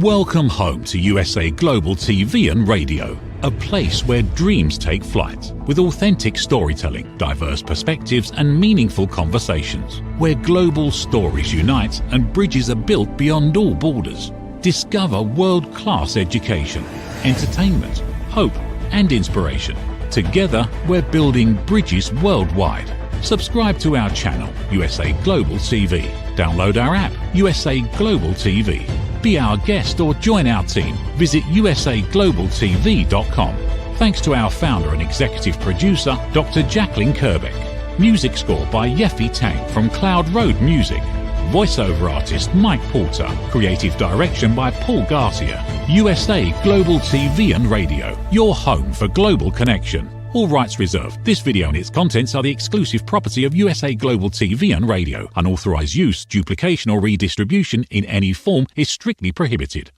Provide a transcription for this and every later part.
Welcome home to USA Global TV and Radio, a place where dreams take flight, with authentic storytelling, diverse perspectives and meaningful conversations, where global stories unite and bridges are built beyond all borders. Discover world-class education, entertainment, hope and inspiration. Together, we're building bridges worldwide. Subscribe to our channel, USA Global TV. Download our app, USA Global TV. Be our guest or join our team. Visit usaglobaltv.com. Thanks to our founder and executive producer, Dr. Jacqueline Kerbeck. Music score by Yeffy Tang from Cloud Road Music. Voiceover artist Mike Porter. Creative direction by Paul Garcia. USA Global TV and Radio. Your home for global connection. All rights reserved. This video and its contents are the exclusive property of USA Global TV and Radio. Unauthorized use, duplication or redistribution in any form is strictly prohibited.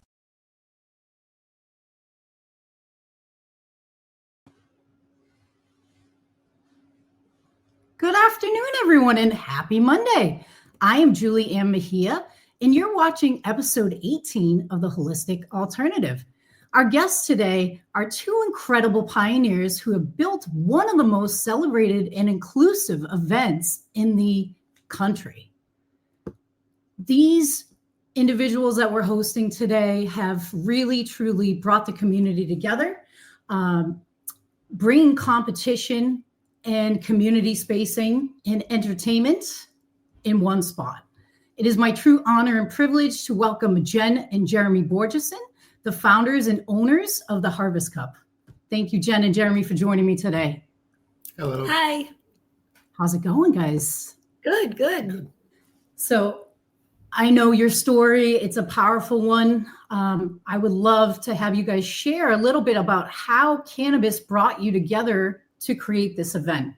Good afternoon, everyone, and happy Monday. I am Julie Ann Mejia, and you're watching episode 18 of The Holistic Alternative. Our guests today are two incredible pioneers who have built one of the most celebrated and inclusive events in the country. These individuals that we're hosting today have really, truly brought the community together, bringing competition and community spacing and entertainment in one spot. It is my true honor and privilege to welcome Jen and Jeremy Borgeson, the founders and owners of the Harvest Cup. Thank you, Jen and Jeremy, for joining me today. Hello. Hi. How's it going, guys? Good. So I know your story. It's a powerful one. I would love to have you guys share a little bit about how cannabis brought you together to create this event.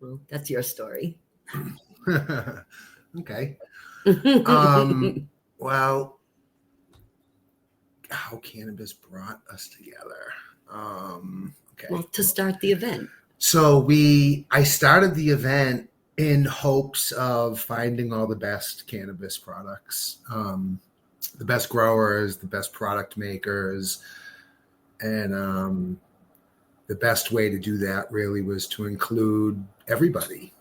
Well, that's your story. Okay. Well, how cannabis brought us together. Okay. Well, to start the event. So I started the event in hopes of finding all the best cannabis products, the best growers, the best product makers, and the best way to do that really was to include everybody.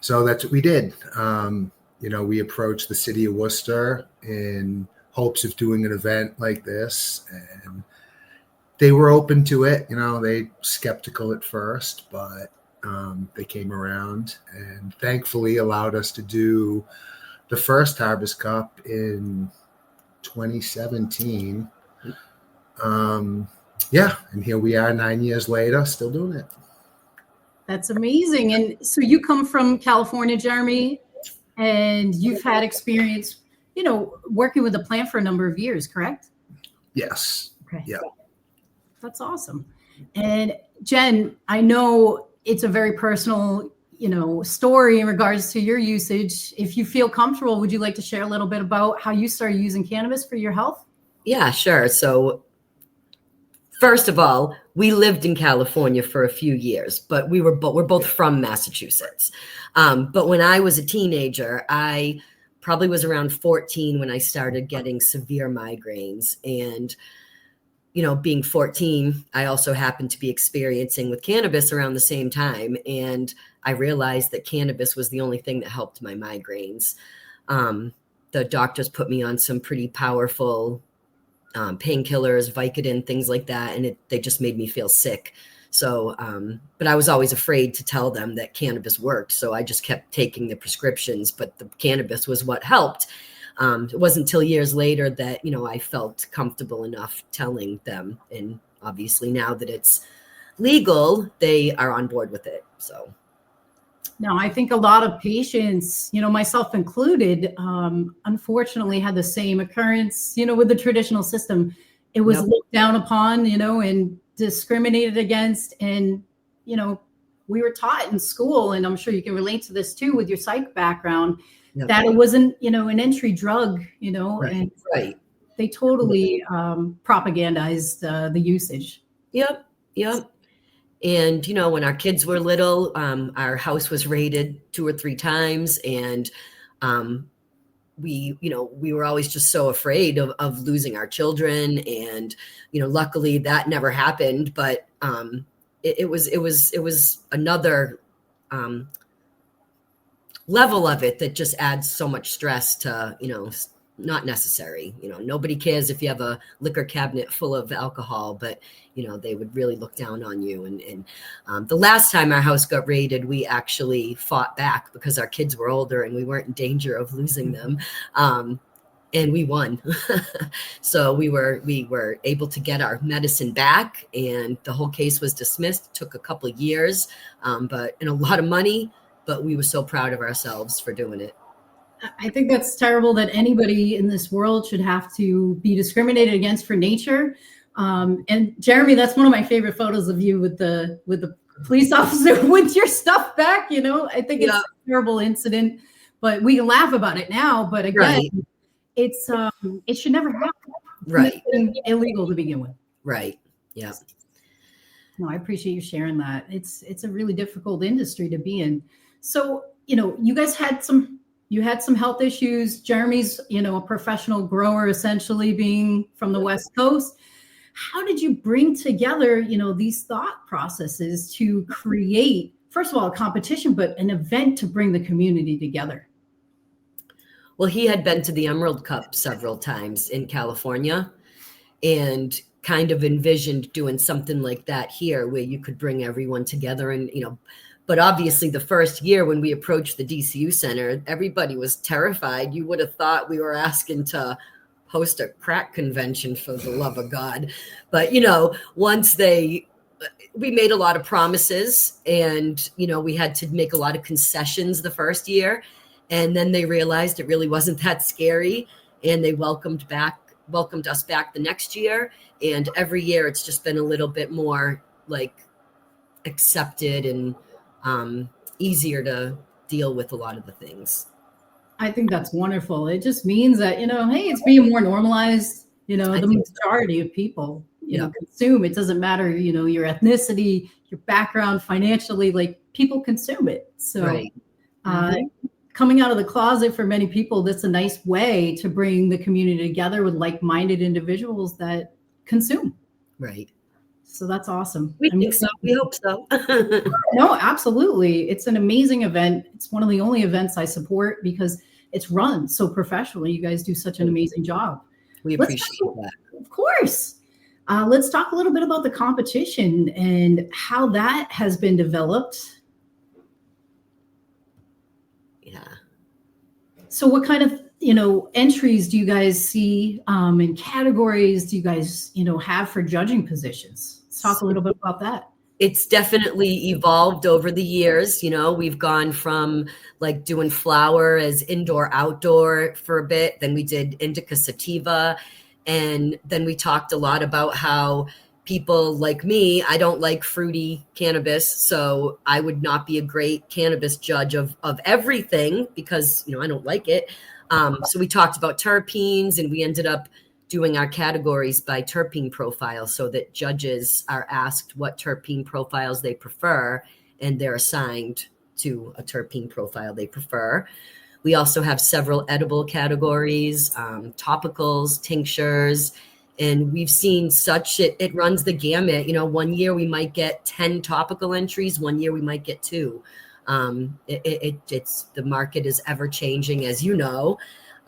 So that's what we did. We approached the city of Worcester in hopes of doing an event like this, and they were open to it. They skeptical at first, but they came around and thankfully allowed us to do the first Harvest Cup in 2017. And here we are 9 years later, still doing it. That's amazing. And so you come from California, Jeremy, and you've had experience, working with the plant for a number of years, correct? Yes. Okay. Yeah. That's awesome. And Jen, I know it's a very personal, story in regards to your usage. If you feel comfortable, would you like to share a little bit about how you started using cannabis for your health? Yeah, sure. So first of all, we lived in California for a few years, but we're both from Massachusetts. But when I was a teenager, I probably was around 14 when I started getting severe migraines. And, being 14, I also happened to be experiencing with cannabis around the same time. And I realized that cannabis was the only thing that helped my migraines. The doctors put me on some pretty powerful painkillers, Vicodin, things like that. And they just made me feel sick. So, but I was always afraid to tell them that cannabis worked. So I just kept taking the prescriptions, but the cannabis was what helped. It wasn't until years later that, I felt comfortable enough telling them. And obviously now that it's legal, they are on board with it. So. Now, I think a lot of patients, myself included, unfortunately had the same occurrence, with the traditional system. It was looked down upon, and discriminated against. And, we were taught in school, and I'm sure you can relate to this too with your psych background, that it wasn't, an entry drug, and they totally propagandized the usage. Yep. And, when our kids were little, our house was raided 2 or 3 times, and we were always just so afraid of losing our children, and luckily that never happened. But it was another level of it that just adds so much stress to not necessary. Nobody cares if you have a liquor cabinet full of alcohol, but they would really look down on you. And the last time our house got raided, we actually fought back because our kids were older and we weren't in danger of losing them. And we won. So we were able to get our medicine back, and the whole case was dismissed. It took a couple of years, and a lot of money, but we were so proud of ourselves for doing it. I think that's terrible that anybody in this world should have to be discriminated against for nature. And Jeremy, that's one of my favorite photos of you with the police officer with your stuff back. I think it's a terrible incident, but we can laugh about it now. But again, it should never happen. Right. It's illegal to begin with. Right. Yeah. No, I appreciate you sharing that. It's a really difficult industry to be in. So, you guys had some health issues. Jeremy's, a professional grower, essentially being from the West Coast. How did you bring together, these thought processes to create, first of all, a competition, but an event to bring the community together? Well, he had been to the Emerald Cup several times in California and kind of envisioned doing something like that here where you could bring everyone together. And, but obviously the first year when we approached the DCU Center, everybody was terrified. You would have thought we were asking to host a crack convention, for the love of God. But, once we made a lot of promises, and, we had to make a lot of concessions the first year. And then they realized it really wasn't that scary, and they welcomed us back the next year. And every year it's just been a little bit more like accepted and easier to deal with a lot of the things. I think that's wonderful. It just means that, hey, it's being more normalized. The majority of people, consume. It doesn't matter, your ethnicity, your background, financially, like people consume it. So right. Coming out of the closet for many people, that's a nice way to bring the community together with like-minded individuals that consume. Right. So that's awesome. We think so. We hope so. No, absolutely. It's an amazing event. It's one of the only events I support because it's run so professionally. You guys do such an amazing job. We appreciate that. Of course. Let's talk a little bit about the competition and how that has been developed. Yeah. So what kind of, entries do you guys see in categories do you guys, have for judging positions? Let's talk a little bit about that. It's definitely evolved over the years. We've gone from like doing flower as indoor outdoor for a bit. Then we did indica sativa. And then we talked a lot about how people like me, I don't like fruity cannabis. So I would not be a great cannabis judge of everything because, I don't like it. So we talked about terpenes, and we ended up doing our categories by terpene profile so that judges are asked what terpene profiles they prefer, and they're assigned to a terpene profile they prefer. We also have several edible categories, topicals, tinctures, and we've seen it runs the gamut. 1 year we might get 10 topical entries, 1 year we might get 2. It's the market is ever changing, as you know.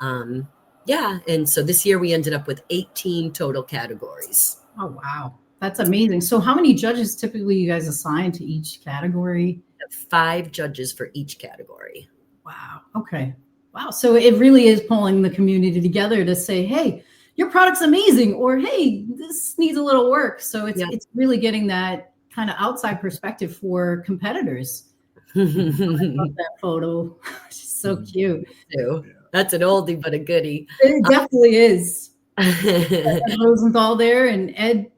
And so this year we ended up with 18 total categories. Oh, wow. That's amazing. So how many judges typically you guys assign to each category? 5 judges for each category. Wow. Okay. Wow. So it really is pulling the community together to say, hey, your product's amazing, or hey, this needs a little work. So it's really getting that kind of outside perspective for competitors. I love that photo. It's so cute. That's an oldie but a goodie. It definitely is. Ed Rosenthal there, and Ed,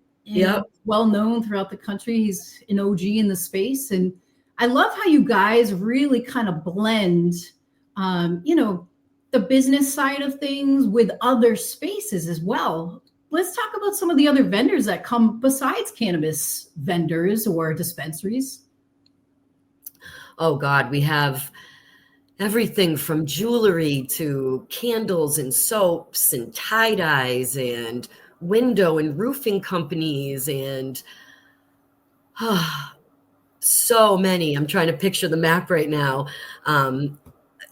well known throughout the country. He's an OG in the space, and I love how you guys really kind of blend, the business side of things with other spaces as well. Let's talk about some of the other vendors that come besides cannabis vendors or dispensaries. Oh God, we have everything from jewelry to candles and soaps and tie-dyes and window and roofing companies and so many. I'm trying to picture the map right now.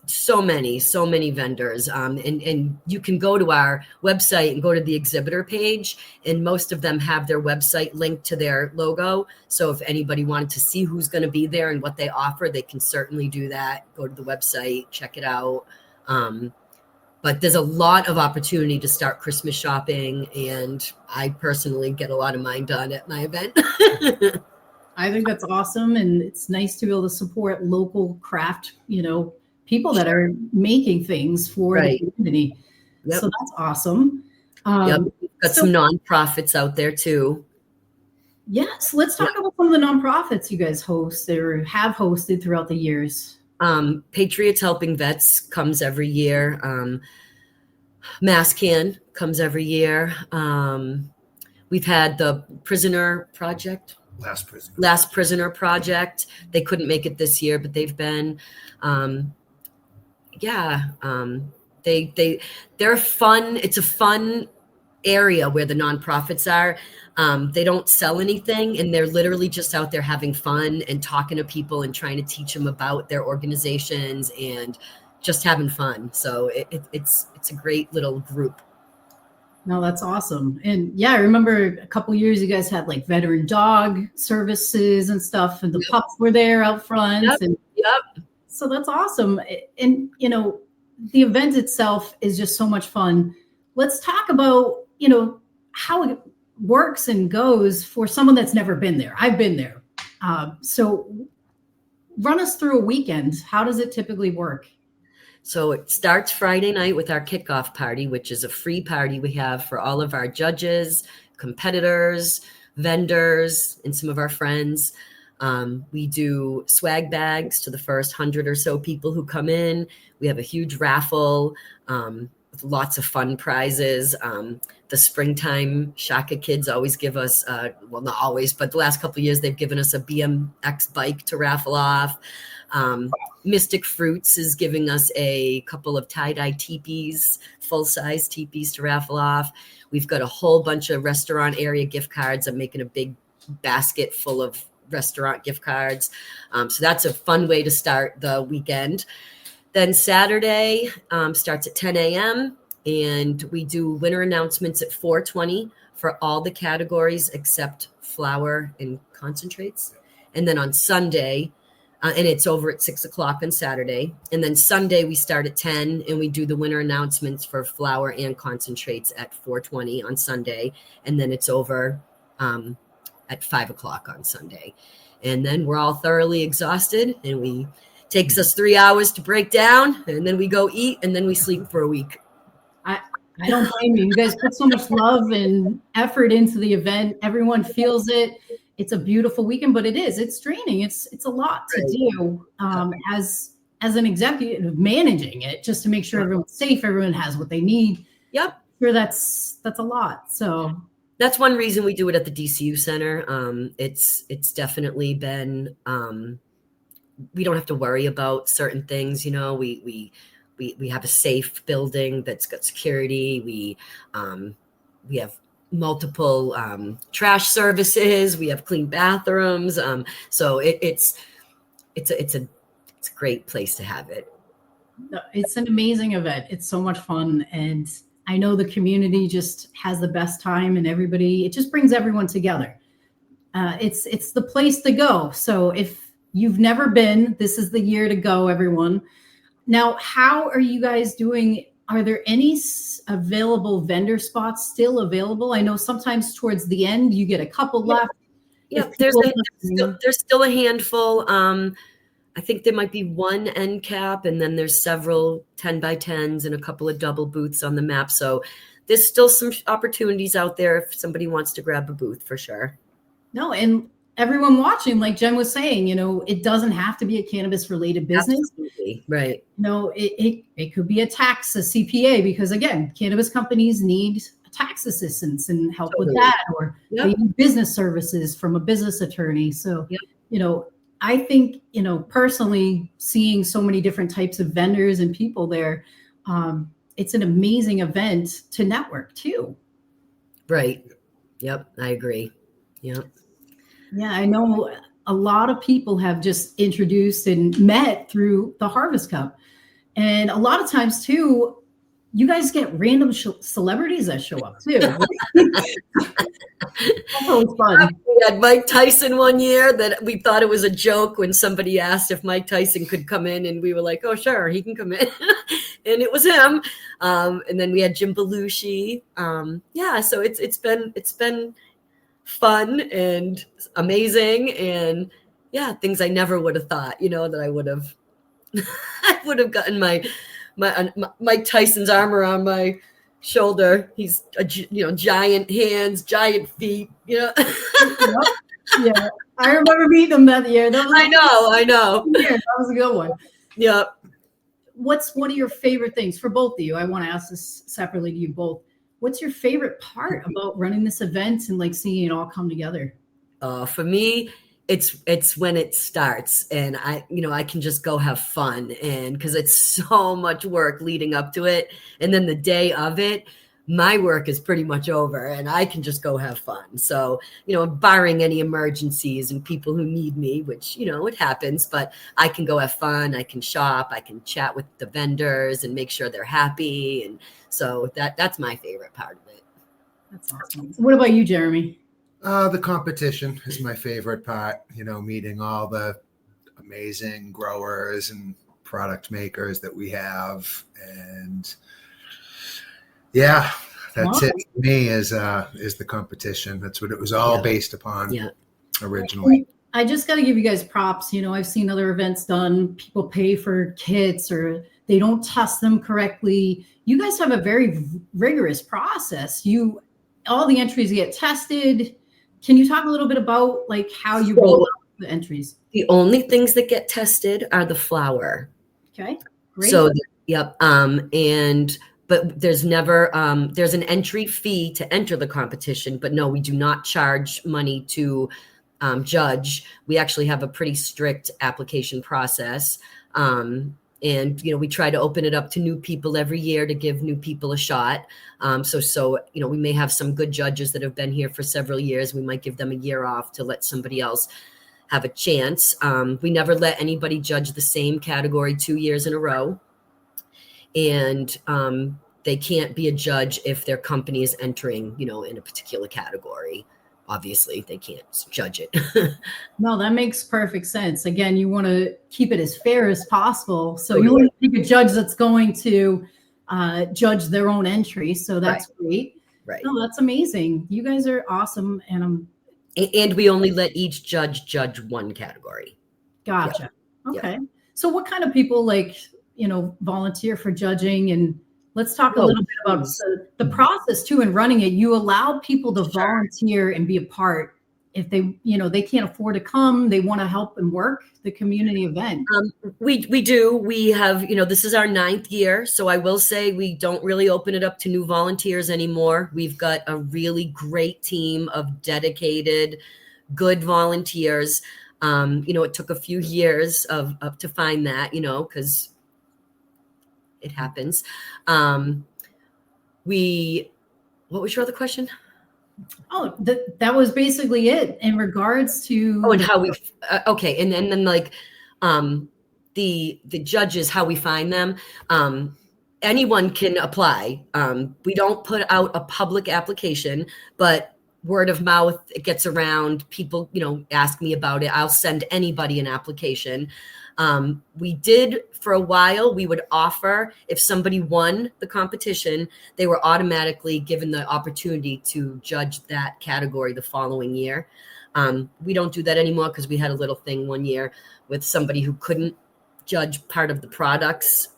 So many vendors. And you can go to our website and go to the exhibitor page, and most of them have their website linked to their logo. So if anybody wanted to see who's going to be there and what they offer, they can certainly do that. Go to the website, check it out. But there's a lot of opportunity to start Christmas shopping, and I personally get a lot of mine done at my event. I think that's awesome, and it's nice to be able to support local craft, people that are making things for the community. Yep. So that's awesome. Yep. We've got some nonprofits out there too. Yes. Let's talk about some of the nonprofits you guys host or have hosted throughout the years. Patriots Helping Vets comes every year. MassCan comes every year. We've had the Prisoner Project. Last Prisoner Project. They couldn't make it this year, but they've been, they're fun. It's a fun area where the nonprofits are. They don't sell anything, and they're literally just out there having fun and talking to people and trying to teach them about their organizations and just having fun. So it's a great little group. No, that's awesome. And yeah, I remember a couple of years you guys had like veteran dog services and stuff, and the pups were there out front. So that's awesome. And, the event itself is just so much fun. Let's talk about, how it works and goes for someone that's never been there. I've been there. So run us through a weekend. How does it typically work? So it starts Friday night with our kickoff party, which is a free party we have for all of our judges, competitors, vendors, and some of our friends. We do swag bags to the first 100 or so people who come in. We have a huge raffle with lots of fun prizes. The springtime Shaka kids always give us, well, not always, but the last couple of years, they've given us a BMX bike to raffle off. Mystic Fruits is giving us a couple of tie-dye teepees, full-size teepees to raffle off. We've got a whole bunch of restaurant area gift cards. I'm making a big basket full of restaurant gift cards. So that's a fun way to start the weekend. Then Saturday starts at 10 a.m. and we do winner announcements at 4:20 for all the categories except flour and concentrates. And then on Sunday, and it's over at 6 o'clock on Saturday. And then Sunday we start at 10 and we do the winner announcements for flour and concentrates at 4:20 on Sunday. And then it's over at 5 o'clock on Sunday. And then we're all thoroughly exhausted, and takes us 3 hours to break down, and then we go eat, and then we sleep for a week. I don't blame you. You guys put so much love and effort into the event. Everyone feels it. It's a beautiful weekend, but it's draining. It's a lot to do as an executive managing it, just to make sure everyone's safe, everyone has what they need. Yep. Sure, that's a lot. So that's one reason we do it at the DCU Center. It's definitely been, we don't have to worry about certain things. We have a safe building that's got security. We have multiple trash services. We have clean bathrooms. So it's a great place to have it. It's an amazing event. It's so much fun, and I know the community just has the best time, and it just brings everyone together. It's the place to go. So if you've never been, this is the year to go, everyone. Now, how are you guys doing? Are there any available vendor spots still available? I know sometimes towards the end you get a couple left. Yeah, there's still a handful. I think there might be one end cap, and then there's several 10 by 10s and a couple of double booths on the map. So there's still some opportunities out there if somebody wants to grab a booth, for sure. No, and everyone watching, like Jen was saying, it doesn't have to be a cannabis related business. Absolutely. Right. No, it could be a CPA, because again, cannabis companies need tax assistance and help with that, or they need business services from a business attorney. So, I think, personally seeing so many different types of vendors and people there, it's an amazing event to network too. Right. Yep. I agree. Yep. Yeah, I know a lot of people have just introduced and met through the Harvest Cup. And a lot of times too, you guys get random celebrities that show up too. That's always fun. We had Mike Tyson one year that we thought it was a joke when somebody asked if Mike Tyson could come in, and we were like, "Oh, sure, he can come in," and it was him. And then we had Jim Belushi. Yeah, so it's been fun and amazing, and yeah, things I never would have thought, that I would have. I would have gotten my Mike Tyson's arm around my shoulder. He's giant hands, giant feet. Yeah, I remember meeting him that year. I know. Yeah, that was a good one. Yeah. What's one of your favorite things for both of you? I want to ask this separately to you both. What's your favorite part about running this event and like seeing it all come together? For me, it's when it starts, and I can just go have fun, and because it's so much work leading up to it, and then the day of it, my work is pretty much over and I can just go have fun. So, barring any emergencies and people who need me, which, it happens, but I can go have fun. I can shop, I can chat with the vendors and make sure they're happy. And so that's my favorite part of it. That's awesome. What about you, Jeremy? The competition is my favorite part, meeting all the amazing growers and product makers that we have. And yeah, that's it for me is the competition. That's what it was all based upon originally. I just got to give you guys props. I've seen other events done. People pay for kits or they don't test them correctly. You guys have a very rigorous process. All the entries get tested. Can you talk a little bit about like how you roll out the entries? The only things that get tested are the flower. Okay, great. So, yep. But there's never, there's an entry fee to enter the competition, but no, we do not charge money to judge. We actually have a pretty strict application process. And, we try to open it up to new people every year to give new people a shot. So we may have some good judges that have been here for several years. We might give them a year off to let somebody else have a chance. We never let anybody judge the same category 2 years in a row. And they can't be a judge if their company is entering, in a particular category. Obviously, they can't judge it. No, that makes perfect sense. Again, you want to keep it as fair as possible. So you want to pick a judge that's going to judge their own entry. So that's great. Right. No, that's amazing. You guys are awesome. And we only let each judge one category. Gotcha. Yeah. Okay. Yeah. So what kind of people volunteer for judging? And let's talk a little bit about the process too in running it. You allow people to volunteer and be a part if they can't afford to come, they want to help and work the community event. We do. We have, this is our 9th year. So I will say we don't really open it up to new volunteers anymore. We've got a really great team of dedicated, good volunteers. It took a few years to find that, because it happens. What was your other question? Oh, that was basically it in regards to. Oh, and how we, okay. And then like, the judges, how we find them. Anyone can apply. We don't put out a public application, but word of mouth, it gets around. People, ask me about it. I'll send anybody an application. We did for a while, we would offer if somebody won the competition, they were automatically given the opportunity to judge that category the following year. We don't do that anymore because we had a little thing one year with somebody who couldn't judge part of the products.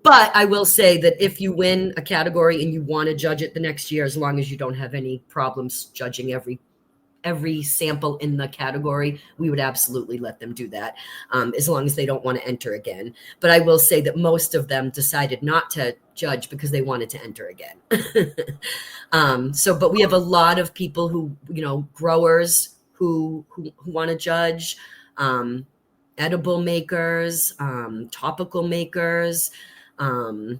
But I will say that if you win a category and you want to judge it the next year, as long as you don't have any problems judging every sample in the category, we would absolutely let them do that, as long as they don't want to enter again. But I will say that most of them decided not to judge because they wanted to enter again. But we have a lot of people who, growers who want to judge, edible makers, topical makers. And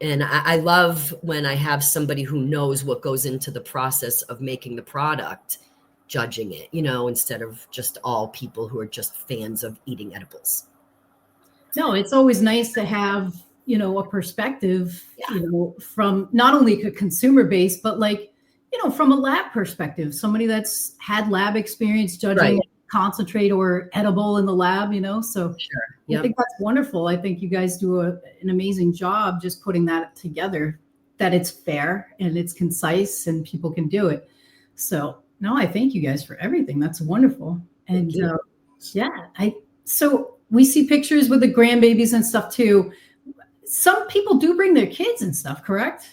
I love when I have somebody who knows what goes into the process of making the product, judging it, instead of just all people who are just fans of eating edibles. No, it's always nice to have, a perspective, from not only a consumer base, but from a lab perspective, somebody that's had lab experience judging concentrate or edible in the lab, so Sure. Yep. I think that's wonderful. I think you guys do an amazing job just putting that together, that it's fair and it's concise and people can do it. So no, I thank you guys for everything. That's wonderful. And so we see pictures with the grandbabies and stuff too. Some people do bring their kids and stuff, correct?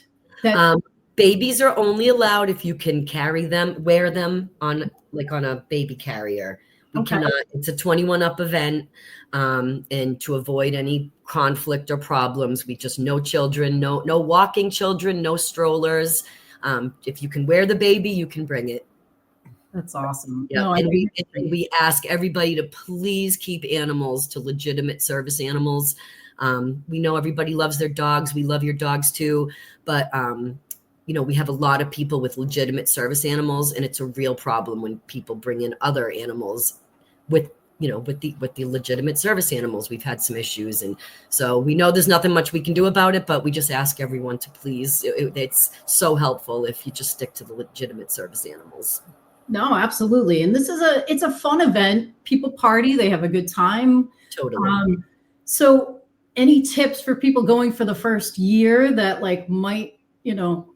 Babies are only allowed if you can carry them, wear them on a baby carrier. We cannot. It's a 21 up event, and to avoid any conflict or problems, we just no children, no walking children, no strollers. If you can wear the baby, you can bring it. That's awesome. Yeah. No, and we ask everybody to please keep animals to legitimate service animals. We know everybody loves their dogs. We love your dogs too, but we have a lot of people with legitimate service animals, and it's a real problem when people bring in other animals with the legitimate service animals. We've had some issues, and so we know there's nothing much we can do about it, but we just ask everyone to please. It's so helpful if you just stick to the legitimate service animals. No, absolutely. And it's a fun event. People party, they have a good time. Totally. So any tips for people going for the first year that might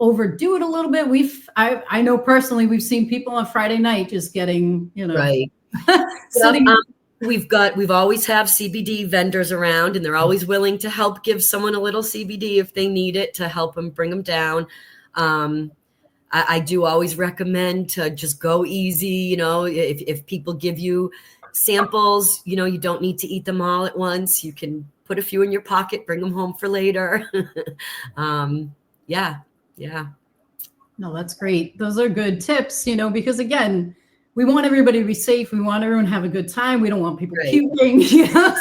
overdo it a little bit? I know personally we've seen people on Friday night just getting, right. We've always have CBD vendors around, and they're always willing to help give someone a little CBD if they need it to help them bring them down. I do always recommend to just go easy. If people give you samples, you don't need to eat them all at once. You can put a few in your pocket, bring them home for later. Yeah. No, that's great. Those are good tips, because again, we want everybody to be safe. We want everyone to have a good time. We don't want people puking,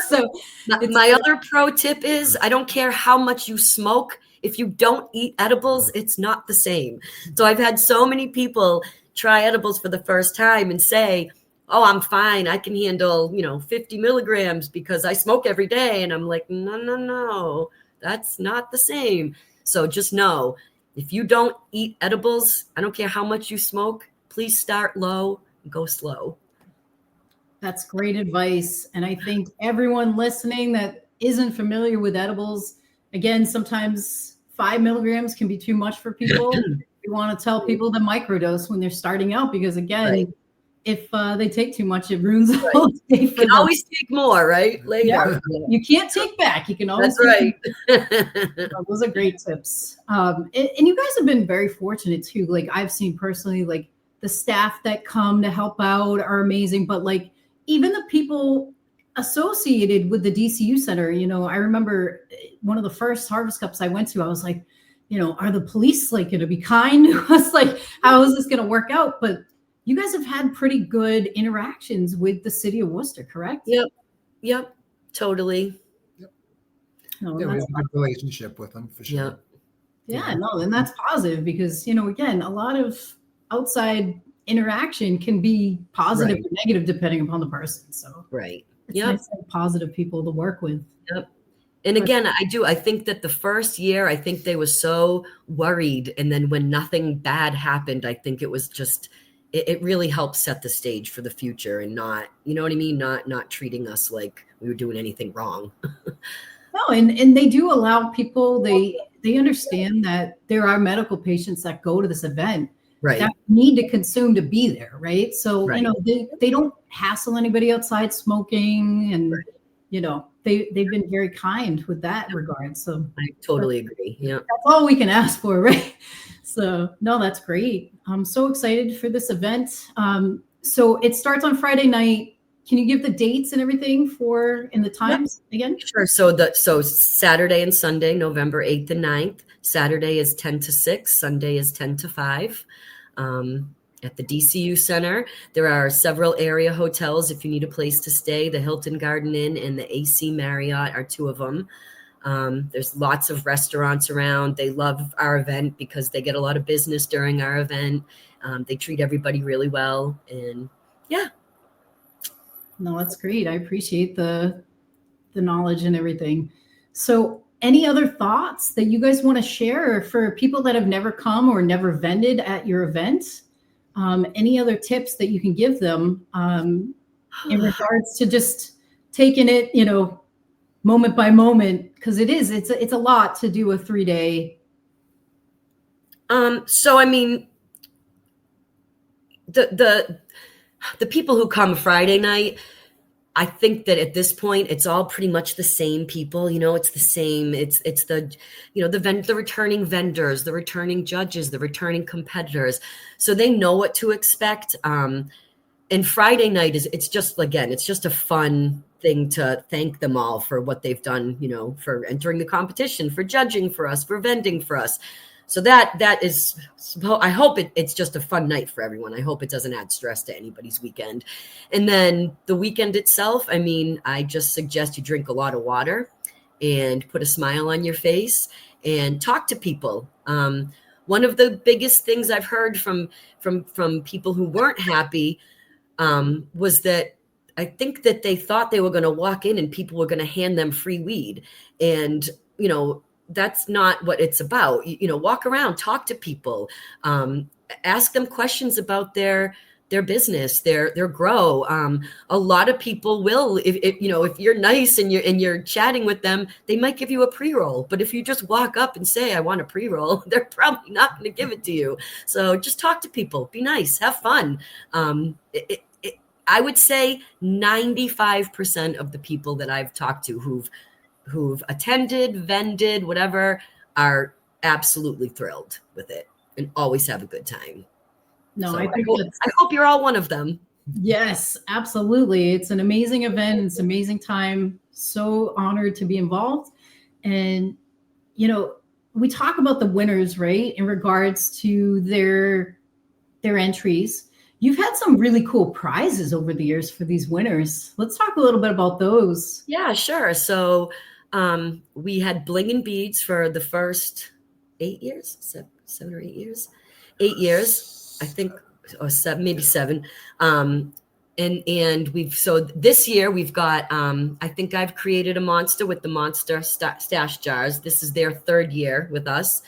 So my other pro tip is I don't care how much you smoke. If you don't eat edibles, it's not the same. So I've had so many people try edibles for the first time and say, oh, I'm fine. I can handle, 50 milligrams because I smoke every day. And I'm like, no, that's not the same. So just know, if you don't eat edibles, I don't care how much you smoke, please start low, go slow. That's great advice. And I think everyone listening that isn't familiar with edibles, again, sometimes 5 milligrams can be too much for people. We want to tell people to microdose when they're starting out, because again, if they take too much, it ruins the whole day. You can always take more, right? Later. Yeah. You can't take back. You can always. That's right. Those are great tips. And you guys have been very fortunate too. I've seen personally, the staff that come to help out are amazing, but even the people associated with the DCU Center, I remember one of the first Harvest Cups I went to, I was like, are the police going to be kind? I was like, how is this going to work out? But you guys have had pretty good interactions with the city of Worcester, correct? Yep. Totally. Yep. No, we have a good relationship with them for sure. Yeah, no, and that's positive because, again, a lot of outside interaction can be positive or negative depending upon the person. So it's nice to have positive people to work with. Yep. And again, I think that the first year, I think they were so worried. And then when nothing bad happened, I think it was just, it really helped set the stage for the future and not, you know what I mean? Not treating us like we were doing anything wrong. No, and they do allow people, they understand that there are medical patients that go to this event that need to consume to be there, right? So, they don't hassle anybody outside smoking and, they've been very kind with that regard. So I totally agree. Yeah. That's all we can ask for, right? So, no, that's great. I'm so excited for this event. So it starts on Friday night. Can you give the dates and everything and the times again? Sure. So Saturday and Sunday, November 8th and 9th. Saturday is 10 to 6. Sunday is 10 to 5. at the DCU Center. There are several area hotels if you need a place to stay. The Hilton Garden Inn and the AC Marriott are two of them. There's lots of restaurants around. They love our event because they get a lot of business during our event. They treat everybody really well. And yeah. No, that's great. I appreciate the knowledge and everything. So any other thoughts that you guys want to share for people that have never come or never vended at your event? Any other tips that you can give them in regards to just taking it, moment by moment? Because it's a lot to do a 3-day. So, I mean, the people who come Friday night, I think that at this point, it's all pretty much the same people. It's the same. It's the, the returning vendors, the returning judges, the returning competitors. So they know what to expect. And Friday night it's just a fun thing to thank them all for what they've done, for entering the competition, for judging for us, for vending for us. So that is, I hope it's just a fun night for everyone. I hope it doesn't add stress to anybody's weekend. And then the weekend itself, I mean, I just suggest you drink a lot of water and put a smile on your face and talk to people. One of the biggest things I've heard from people who weren't happy was that I think that they thought they were going to walk in and people were going to hand them free weed. And, that's not what it's about. Walk around, talk to people, ask them questions about their business, their grow. A lot of people will, if you're nice and you're chatting with them, they might give you a pre-roll. But if you just walk up and say, I want a pre-roll, they're probably not going to give it to you. So just talk to people, be nice, have fun. I would say 95% of the people that I've talked to who've attended, vended, whatever, are absolutely thrilled with it and always have a good time. No, So I hope you're all one of them. Yes, absolutely. It's an amazing event. It's an amazing time. So honored to be involved. And, we talk about the winners, right? In regards to their entries. You've had some really cool prizes over the years for these winners. Let's talk a little bit about those. Yeah, sure. So we had bling and beads for the first 8 years, 7 or 8 years, 8 years, I think, or seven, maybe 7. And so this year we've got, I think I've created a monster with the monster stash jars. This is their 3rd year with us.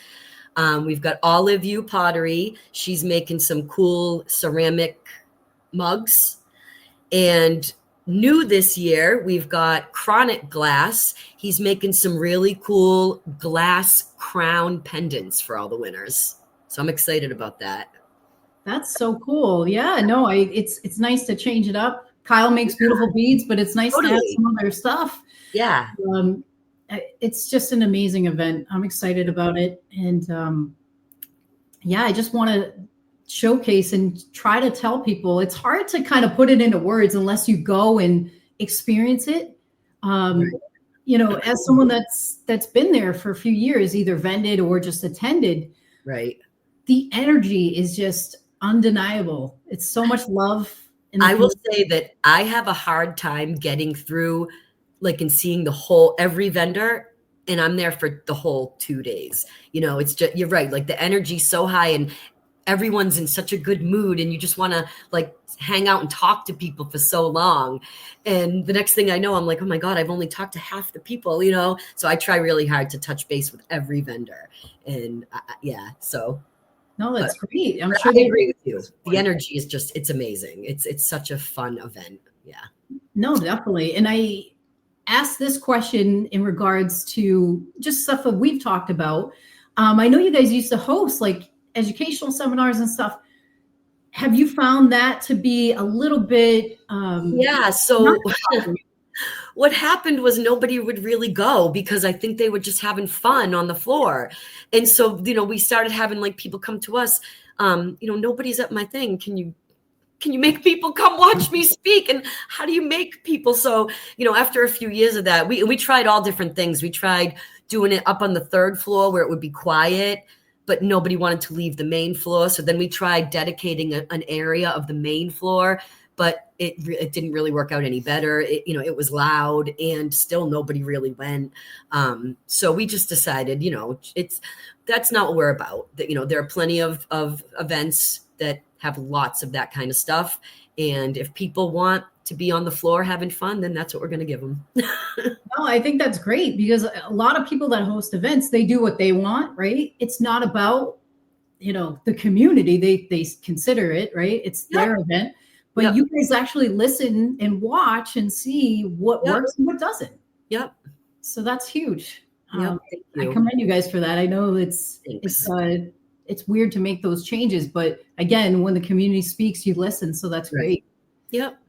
We've got Olive You Pottery. She's making some cool ceramic mugs. And new this year, we've got Chronic Glass. He's making some really cool glass crown pendants for all the winners. So I'm excited about that. That's so cool. Yeah, no, it's nice to change it up. Kyle makes beautiful beads, but it's nice to have some other stuff. Yeah. It's just an amazing event. I'm excited about it. And I just want to showcase and try to tell people. It's hard to kind of put it into words unless you go and experience it. As someone that's been there for a few years, either vended or just attended, right? The energy is just undeniable. It's so much love. I will say that I have a hard time getting through and seeing every vendor, and I'm there for the whole 2 days. It's just, you're right. The energy's so high and everyone's in such a good mood and you just want to hang out and talk to people for so long. And the next thing I know, I'm like, oh my God, I've only talked to half the people, so I try really hard to touch base with every vendor. And so. No, that's great. I'm sure they agree with you. The energy is just, it's amazing. It's such a fun event. Yeah. No, definitely. And I asked this question in regards to just stuff that we've talked about. I know you guys used to host educational seminars and stuff. Have you found that to be a little bit? So what happened was nobody would really go because I think they were just having fun on the floor. And so, we started having people come to us, nobody's at my thing. Can you make people come watch me speak? And how do you make people? So, after a few years of that, we tried all different things. We tried doing it up on the 3rd floor where it would be quiet. but nobody wanted to leave the main floor. So then we tried dedicating an area of the main floor, but it didn't really work out any better. It was loud and still nobody really went. So we just decided, that's not what we're about. That, there are plenty of events that have lots of that kind of stuff. And if people want to be on the floor having fun, then that's what we're going to give them. No, I think that's great, because a lot of people that host events, they do what they want, right? It's not about, the community. They consider it, right? It's their event, but you guys actually listen and watch and see what works and what doesn't. Yep. So that's huge. Thank you. I commend you guys for that. I know it's weird to make those changes, but again, when the community speaks, you listen. So that's great. Yep.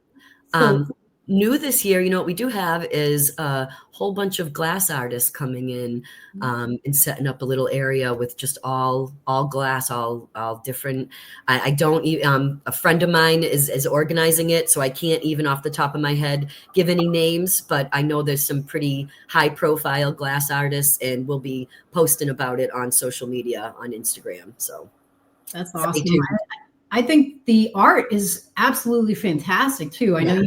So, new this year, what we do have is a whole bunch of glass artists coming in and setting up a little area with just all glass, all different. I don't even, a friend of mine is organizing it, so I can't even off the top of my head give any names, but I know there's some pretty high profile glass artists, and we'll be posting about it on social media on Instagram. So that's awesome. I think the art is absolutely fantastic too. I know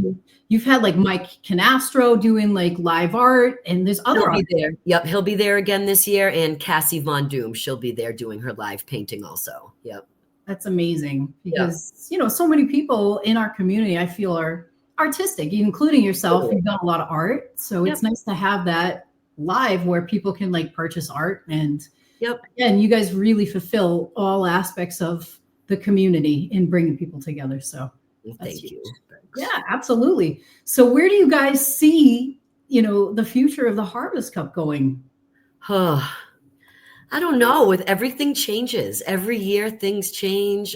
you've had like Mike Canastro doing like live art, and there's other art there. Yep, he'll be there again this year, and Cassie Von Doom, she'll be there doing her live painting also. Yep, that's amazing, because so many people in our community, I feel, are artistic, including yourself. You've done a lot of art, so it's nice to have that live where people can like purchase art, and you guys really fulfill all aspects of the community in bringing people together. So thank you. Yeah, absolutely. So where do you guys see, the future of the Harvest Cup going? I don't know. With everything changes every year, things change.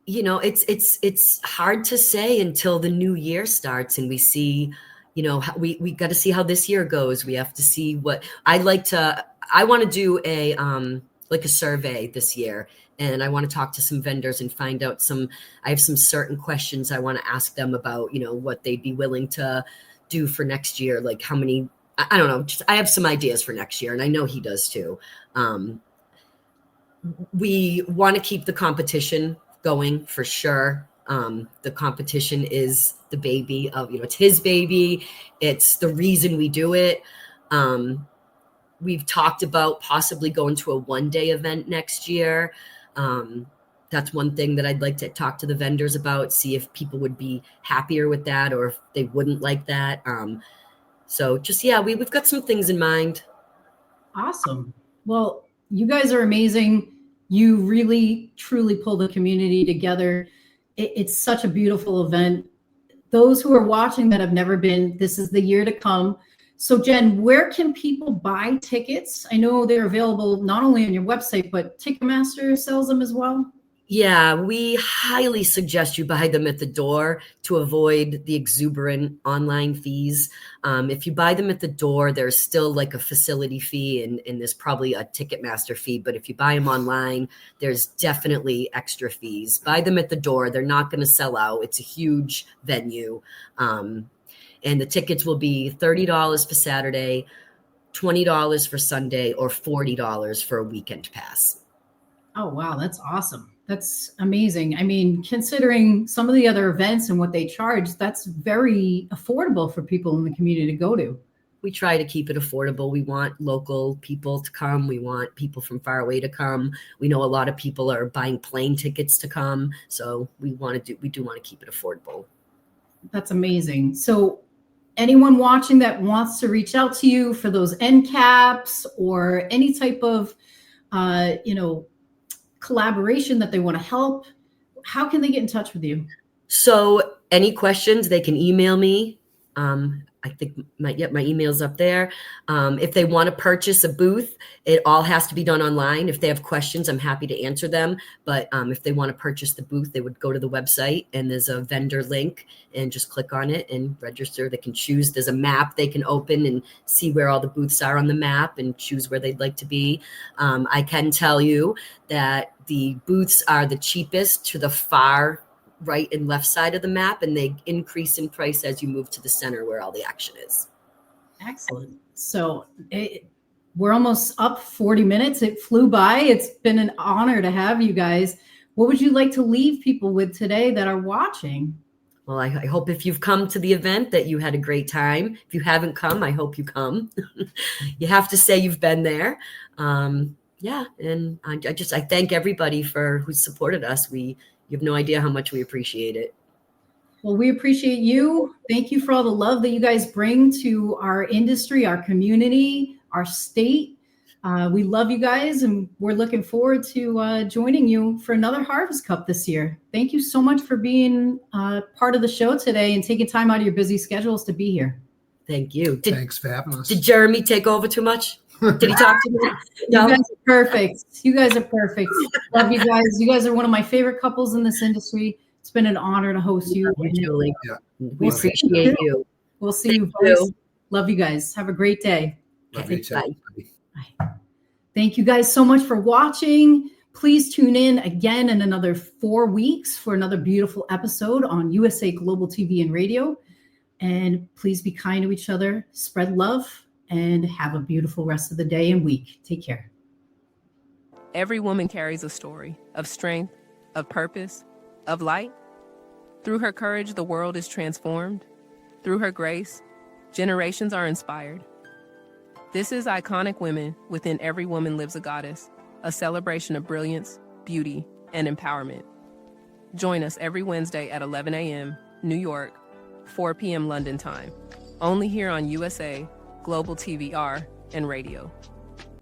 It's hard to say until the new year starts and we see, we got to see how this year goes. We have to see what I want to do a survey this year. And I want to talk to some vendors and find out I have some certain questions I want to ask them about, what they'd be willing to do for next year. Like how many, I don't know, I have some ideas for next year, and I know he does too. We want to keep the competition going for sure. The competition is the baby of, it's his baby. It's the reason we do it. We've talked about possibly going to a one-day event next year. That's one thing that I'd like to talk to the vendors about, see if people would be happier with that or if they wouldn't like that. So just, we've got some things in mind. Awesome. Well, you guys are amazing. You really, truly pull the community together. It's such a beautiful event. Those who are watching that have never been, this is the year to come. So Jen, where can people buy tickets? I know they're available not only on your website, but Ticketmaster sells them as well. Yeah, we highly suggest you buy them at the door to avoid the exuberant online fees. If you buy them at the door, there's still like a facility fee and there's probably a Ticketmaster fee. But if you buy them online, there's definitely extra fees. Buy them at the door. They're not going to sell out. It's a huge venue. And the tickets will be $30 for Saturday, $20 for Sunday, or $40 for a weekend pass. Oh, wow. That's awesome. That's amazing. I mean, considering some of the other events and what they charge, that's very affordable for people in the community to go to. We try to keep it affordable. We want local people to come. We want people from far away to come. We know a lot of people are buying plane tickets to come. So we do want to keep it affordable. That's amazing. So anyone watching that wants to reach out to you for those end caps or any type of, collaboration that they want to help, how can they get in touch with you? So any questions, they can email me. I think my email's up there. If they want to purchase a booth, it all has to be done online. If they have questions, I'm happy to answer them. But if they want to purchase the booth, they would go to the website and there's a vendor link and just click on it and register. They can choose. There's a map they can open and see where all the booths are on the map and choose where they'd like to be. I can tell you that the booths are the cheapest to the far right and left side of the map, and they increase in price as you move to the center where all the action is. Excellent. So we're almost up 40 minutes. It flew by. It's been an honor to have you guys. What would you like to leave people with today that are watching? Well, I hope if you've come to the event that you had a great time. If you haven't come, I hope you come. You have to say you've been there. Yeah, and I thank everybody who supported us. You have no idea how much we appreciate it. Well, we appreciate you. Thank you for all the love that you guys bring to our industry, our community, our state. We love you guys, and we're looking forward to joining you for another Harvest Cup this year. Thank you so much for being part of the show today and taking time out of your busy schedules to be here. Thank you. Thanks for having us. Did Jeremy take over too much? Did he talk to me? No? You guys are perfect. You guys are perfect. Love you guys. You guys are one of my favorite couples in this industry. It's been an honor to host you. Julie. Yeah. We appreciate you. We'll see you both. Love you guys. Have a great day. Love you too. Bye. Bye. Thank you guys so much for watching. Please tune in again in another 4 weeks for another beautiful episode on USA Global TV and Radio. And please be kind to each other, spread love, and have a beautiful rest of the day and week. Take care. Every woman carries a story of strength, of purpose, of light. Through her courage, the world is transformed. Through her grace, generations are inspired. This is Iconic Women. Within Every Woman Lives a Goddess, a celebration of brilliance, beauty, and empowerment. Join us every Wednesday at 11 a.m. New York, 4 p.m. London time, only here on USA, Global TVR, and Radio.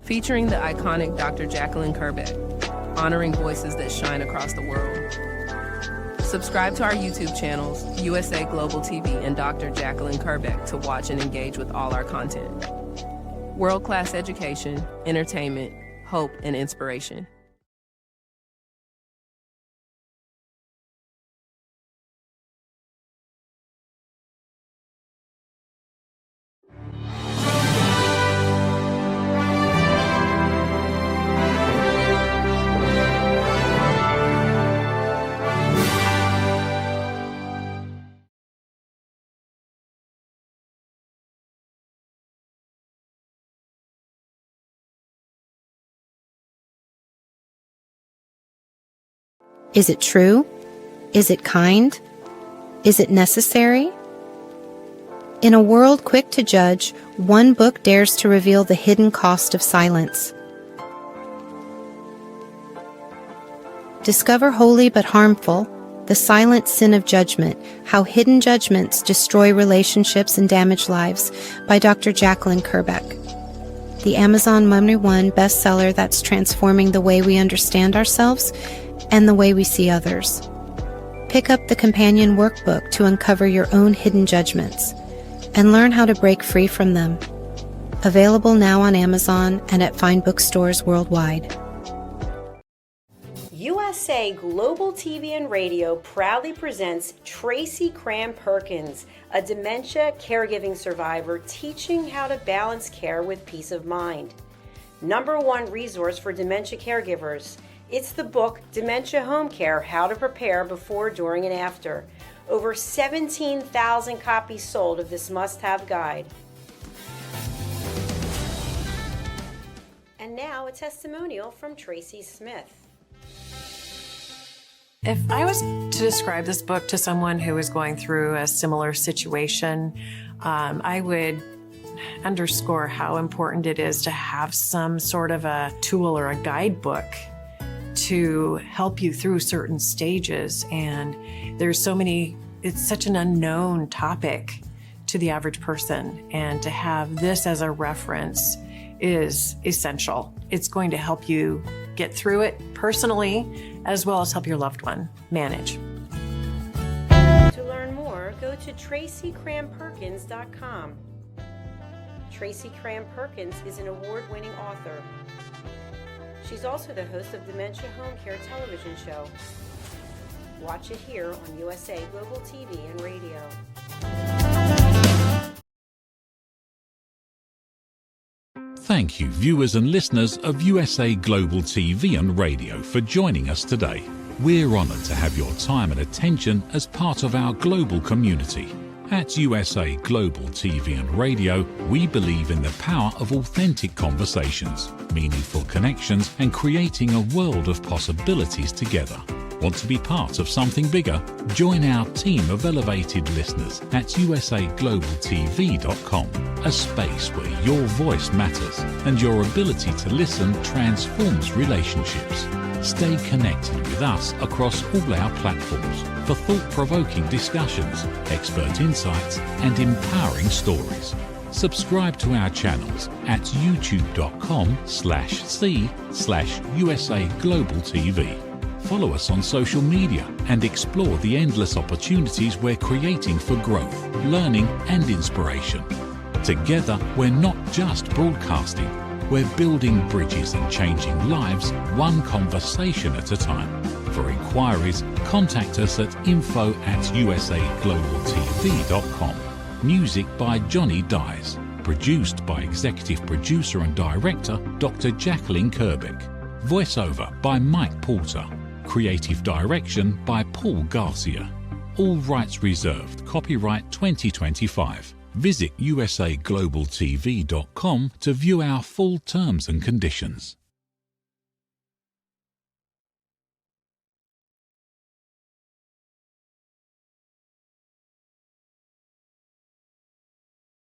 Featuring the iconic Dr. Jacqueline Kerbeck, honoring voices that shine across the world. Subscribe to our YouTube channels, USA Global TV and Dr. Jacqueline Kerbeck, to watch and engage with all our content. World-class education, entertainment, hope, and inspiration. Is it true? Is it kind? Is it necessary? In a world quick to judge, one book dares to reveal the hidden cost of silence. Discover Holy but Harmful, The Silent Sin of Judgment, How Hidden Judgments Destroy Relationships and Damage Lives by Dr. Jacqueline Kerbeck. The Amazon #1 bestseller that's transforming the way we understand ourselves and the way we see others. Pick up the companion workbook to uncover your own hidden judgments and learn how to break free from them. Available now on Amazon and at fine bookstores worldwide. USA Global TV and Radio proudly presents Tracy Cram-Perkins, a dementia caregiving survivor teaching how to balance care with peace of mind. #1 resource for dementia caregivers. It's the book Dementia Home Care: How to Prepare Before, During, and After. Over 17,000 copies sold of this must-have guide. And now a testimonial from Tracy Smith. If I was to describe this book to someone who is going through a similar situation, I would underscore how important it is to have some sort of a tool or a guidebook to help you through certain stages. And there's so many, it's such an unknown topic to the average person. And to have this as a reference is essential. It's going to help you get through it personally, as well as help your loved one manage. To learn more, go to TracyCramPerkins.com. Tracy Cram-Perkins is an award-winning author. She's also the host of Dementia Home Care television show. Watch it here on USA Global TV and Radio. Thank you, viewers and listeners of USA Global TV and Radio, for joining us today. We're honoured to have your time and attention as part of our global community. At USA Global TV and Radio, we believe in the power of authentic conversations, meaningful connections, and creating a world of possibilities together. Want to be part of something bigger? Join our team of elevated listeners at usaglobaltv.com, a space where your voice matters and your ability to listen transforms relationships. Stay connected with us across all our platforms for thought-provoking discussions, expert insights, and empowering stories. Subscribe to our channels at youtube.com/c/USA Global TV. Follow us on social media and explore the endless opportunities we're creating for growth, learning, and inspiration. Together, we're not just broadcasting, we're building bridges and changing lives one conversation at a time. For inquiries, contact us at info@usaglobaltv.com. Music by Johnny Dyes. Produced by Executive Producer and Director Dr. Jacqueline Kerbeck. Voiceover by Mike Porter. Creative Direction by Paul Garcia. All rights reserved. Copyright 2025. Visit usaglobaltv.com to view our full terms and conditions.